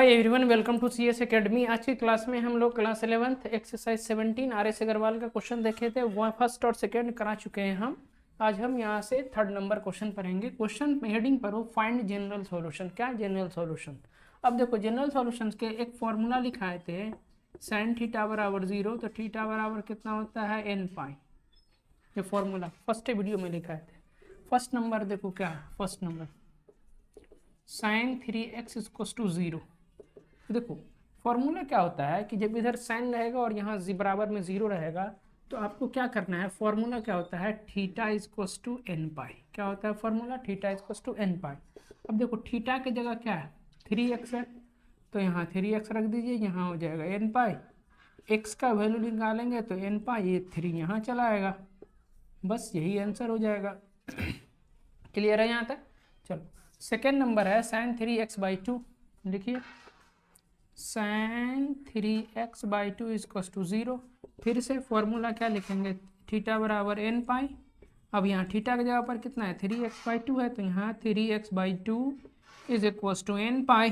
Hi everyone, welcome to CS Academy. आज की class में हम लोग class 11th exercise 17 RS. Agarwal का क्वेश्चन देखे थे। वह फर्स्ट और सेकंड करा चुके हैं हम। आज हम यहां से थर्ड नंबर क्वेश्चन पढ़ेंगे। क्वेश्चन हेडिंग पर हो फाइंड जनरल सॉल्यूशन। क्या जनरल सॉल्यूशन? अब देखो, जनरल सॉल्यूशन के एक फॉर्मूला लिखाए थे साइन थीटा बराबर 0, तो थीटा बराबर कितना होता है n पाई। ये फॉर्मूला फर्स्ट वीडियो में लिखाए थे। फर्स्ट नंबर देखो क्या है। First number sine 3x equals to 0। देखो फॉर्मूला क्या होता है कि जब इधर साइन रहेगा और यहाँ बराबर में 0 रहेगा तो आपको क्या करना है। फॉर्मूला क्या होता है, theta equals to n pi. क्या होता है formula? Theta equals to n pi. अब देखो थीटा की जगह क्या है, 3x है, तो यहाँ 3x रख दीजिए, यहाँ हो जाएगा n पाई। x का वैल्यू निकालेंगे तो n पाई, ये 3 यहाँ चला आएगा, बस यही आंसर हो जाएगा। क्लियर है यहाँ तक? चलो सेकेंड नंबर है साइन 3x/2। लिखिए साइन 3x/2 इक्वल्स टू 0। फिर से फॉर्मूला क्या लिखेंगे, थीटा बराबर n पाई। अब यहाँ थीटा की जगह पर कितना है, 3x/2 है, तो यहाँ 3x/2 is equals to n pi.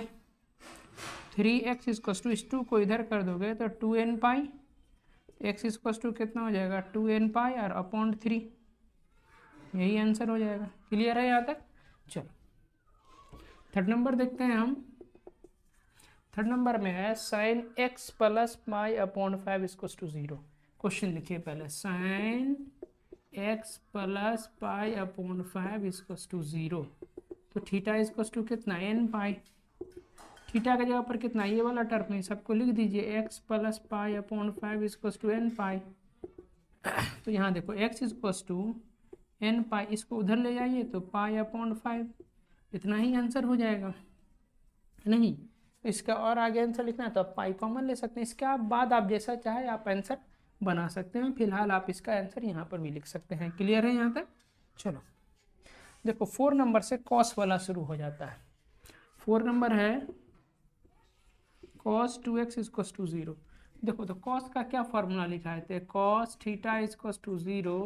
3x equals to इस 2 को इधर कर दोगे तो 2n pi. x equals to कितना हो जाएगा, 2n पाई और अपॉन 3, यही आंसर हो जाएगा। क्लियर है यहाँ तक? चलो थर्ड नंबर देखते हैं हम। थर्ड नंबर में है sine x plus pi upon 5 equals to 0। Question लिखिए पहले, sine x plus pi upon 5 equals to 0। तो थीटा इक्वल्स टू कितना, n पाई। थीटा की जगह पर कितना, ये वाला टर्म है, सबको लिख दीजिए x plus pi upon 5 equals to n pi. तो यहाँ देखो x equals to n pi, इसको उधर ले जाइए तो पाई अपॉन 5, इतना ही आंसर हो जाएगा। नहीं इसका और आगे आंसर लिखना है तो आप पाई कॉमन ले सकते हैं। इसके बाद आप जैसा चाहे आप आंसर बना सकते हैं। फिलहाल आप इसका आंसर यहाँ पर भी लिख सकते हैं। क्लियर है यहाँ तक? चलो देखो 4 नंबर से कॉस वाला शुरू हो जाता है। 4 नंबर है कॉस 2x इक्वल्स टू 0। देखो तो कॉस का क्या फॉर्मूला लिखाए थे, कॉस थीटा इक्वल्स टू 0,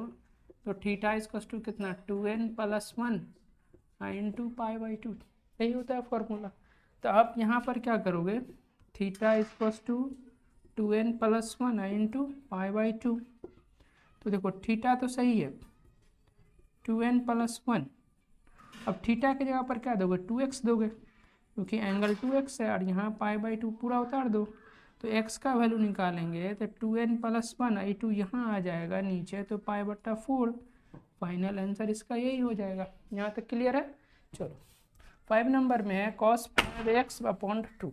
तो थीटा इक्वल्स टू कितना, 2n प्लस 1 इंटू पाई/2, यही होता है फॉर्मूला। तो आप यहाँ पर क्या करोगे, theta equals to 2n plus 1 into pi. तो देखो थीटा तो सही है, 2n प्लस 1। अब थीटा की जगह पर क्या दोगे, 2x दोगे, क्योंकि एंगल 2x है, और यहाँ पाई/2 पूरा उतार दो। तो x का वैल्यू निकालेंगे तो 2n प्लस 1 2 यहाँ आ जाएगा नीचे, तो पाई/4। फाइनल आंसर इसका यही हो जाएगा। यहाँ तक क्लियर है? चलो 5 नंबर में है cos 5x upon 2।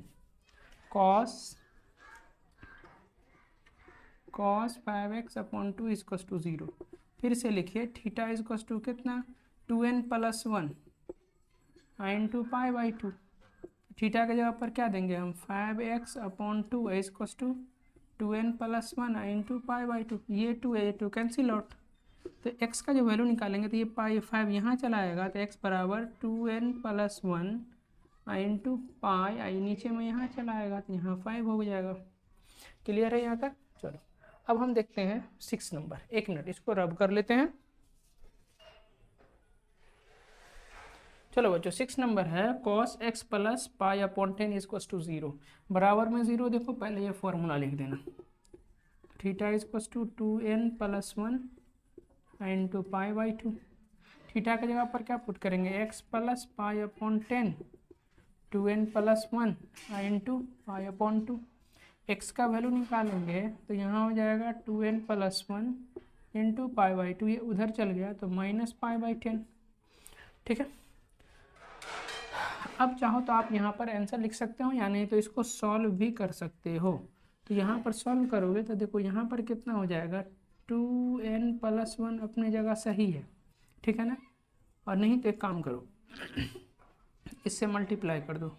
Cos 5x upon 2 equals to 0। फिर से लिखिए थीटा इक्वल्स टू कितना, 2n plus 1 into pi. Theta की जगह पर क्या देंगे हम, 5x upon 2 equals to 2n plus 1 into pi. ये 2 है, ये 2 कैंसिल आउट, तो x का जो वैल्यू निकालेंगे तो ये पाई 5 यहाँ चला आएगा, तो x बराबर 2n प्लस 1 इंटू पाई, नीचे में यहाँ चला आएगा तो यहाँ 5 हो जाएगा। क्लियर है यहाँ तक? चलो अब हम देखते हैं 6 नंबर। 1 मिनट इसको रब कर लेते हैं। चलो बच्चों 6 नंबर है cos x plus pi upon 10 equals to 0। बराबर में 0 देखो, पहले ये फॉर्मूला लिख देना, theta equals to 2n plus 1 into pi. Theta की जगह पर क्या पुट करेंगे, x plus pi upon 10, 2n plus 1 into pi. x का वैल्यू निकालेंगे तो यहाँ हो जाएगा 2n प्लस 1 इंटू पाई/2, ये उधर चल गया तो माइनस पाई/10। ठीक है, अब चाहो तो आप यहाँ पर आंसर लिख सकते हो, या नहीं तो इसको सॉल्व भी कर सकते हो। तो यहाँ पर सॉल्व करोगे तो देखो यहाँ पर कितना हो जाएगा, 2n प्लस 1 अपनी जगह सही है, ठीक है ना। और नहीं तो एक काम करो, इससे मल्टीप्लाई कर दो,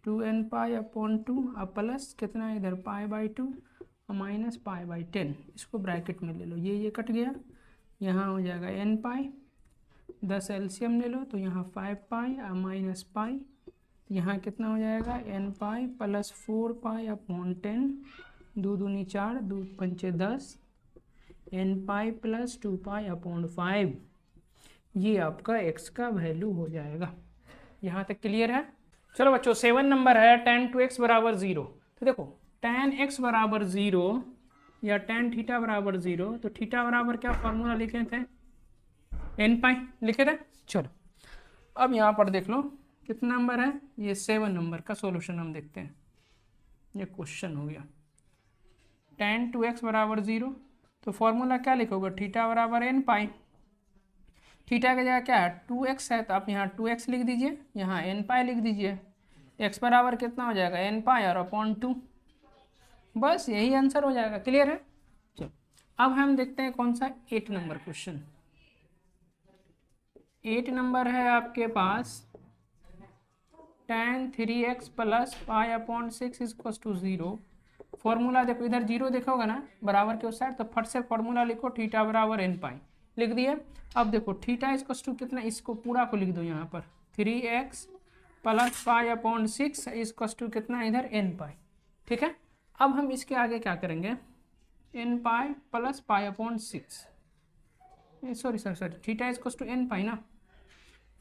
2n पाई अपॉन 2 अब प्लस कितना है इधर पाई/2 और माइनस पाई/10, इसको ब्रैकेट में ले लो, ये कट गया, यहाँ हो जाएगा n पाई। 10 एलसीएम ले लो तो यहाँ 5 पाई और माइनस पाई, यहाँ कितना हो जाएगा, n पाई प्लस 4 पाई अपॉन 10, 2 दूनी 4, 2 पंचे 10, n पाई प्लस 2 पाई अपॉन 5। ये आपका x का वैल्यू हो जाएगा। यहाँ तक क्लियर है? चलो बच्चों 7 नंबर है tan 2x बराबर 0। तो देखो tan x बराबर 0 या tan थीटा बराबर 0, तो थीटा बराबर क्या फॉर्मूला लिखे थे, n पाई लिखे थे। चलो अब यहाँ पर देख लो कितना नंबर है, ये 7 नंबर का सॉल्यूशन हम देखते हैं। ये क्वेश्चन हो गया tan 2x बराबर 0, तो फॉर्मूला क्या लिखोगे, थीटा बराबर n पाई। थीटा की जगह क्या है 2x है, तो आप यहाँ 2x लिख दीजिए, यहाँ n पाई लिख दीजिए। x बराबर कितना हो जाएगा n पाई और अपॉन 2, बस यही आंसर हो जाएगा। क्लियर है। चलो अब हम देखते हैं कौन सा 8 नंबर क्वेश्चन। 8 नंबर है आपके पास tan 3x plus pi upon 6 equal to 0। Formula देखो इधर 0 देखोगे ना बराबर के उस साइड, तो फट से फॉर्मूला लिखो थीटा बराबर n पाई लिख दिए। अब देखो थीटा इक्वल टू कितना, इसको पूरा को लिख दो यहाँ पर 3x plus pi upon 6 equal to कितना इधर n पाई। ठीक है। अब हम इसके आगे क्या करेंगे, n pi plus pi upon 6, sorry theta equal to n pi ना,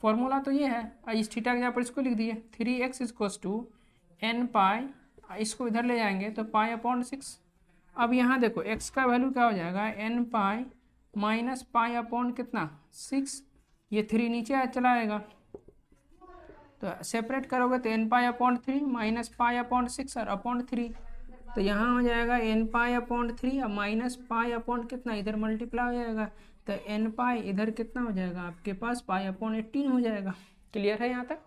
फॉर्मूला तो ये है। इस थीटा के यहाँ पर इसको लिख दिए 3x equal to n pi, इसको इधर ले जाएंगे तो पाई अपॉन 6। अब यहाँ देखो x का वैल्यू क्या हो जाएगा n pi minus pi upon कितना 6, ये 3 नीचे चला आएगा, तो सेपरेट करोगे तो n pi upon 3 minus pi upon 6 और अपॉन 3, तो यहाँ हो जाएगा n पाई अपॉन 3 और माइनस पाई अपॉन कितना इधर मल्टीप्लाई हो जाएगा, तो n पाई इधर कितना हो जाएगा आपके पास पाई अपॉन 18 हो जाएगा। क्लियर है यहाँ तक।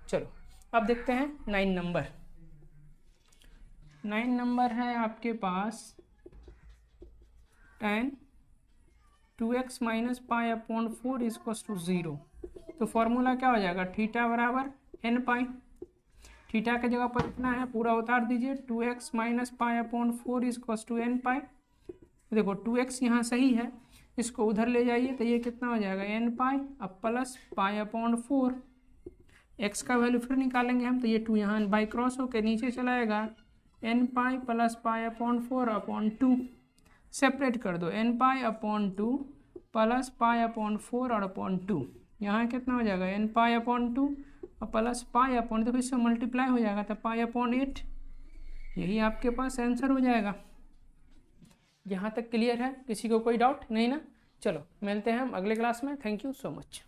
चलो अब देखते हैं 9 नंबर। 9 नंबर है आपके पास tan 2x minus pi upon 4 equal to 0। तो फॉर्मूला क्या हो जाएगा, थीटा बराबर n पाई, थीटा की जगह पर इतना है पूरा उतार दीजिए, 2x minus pi upon 4 equal to n pi. देखो 2x यहाँ सही है, इसको उधर ले जाइए तो ये कितना हो जाएगा n पाई अब प्लस पाई अपॉन 4, x का वैल्यू फिर निकालेंगे हम, तो ये 2 यहाँ बाई क्रॉस होकर नीचे चला आएगा, n pi plus pi upon 4 upon 2, separate कर दो n pi upon 2 plus pi upon 4 और अपॉन 2, यहाँ कितना हो जाएगा n पाई अपॉन 2 और प्लस पाई अपॉन, देखो इससे मल्टीप्लाई हो जाएगा तो पाई अपॉन 8, यही आपके पास आंसर हो जाएगा। यहाँ तक क्लियर है, किसी को कोई डाउट नहीं ना। चलो मिलते हैं हम अगले क्लास में। Thank you so much.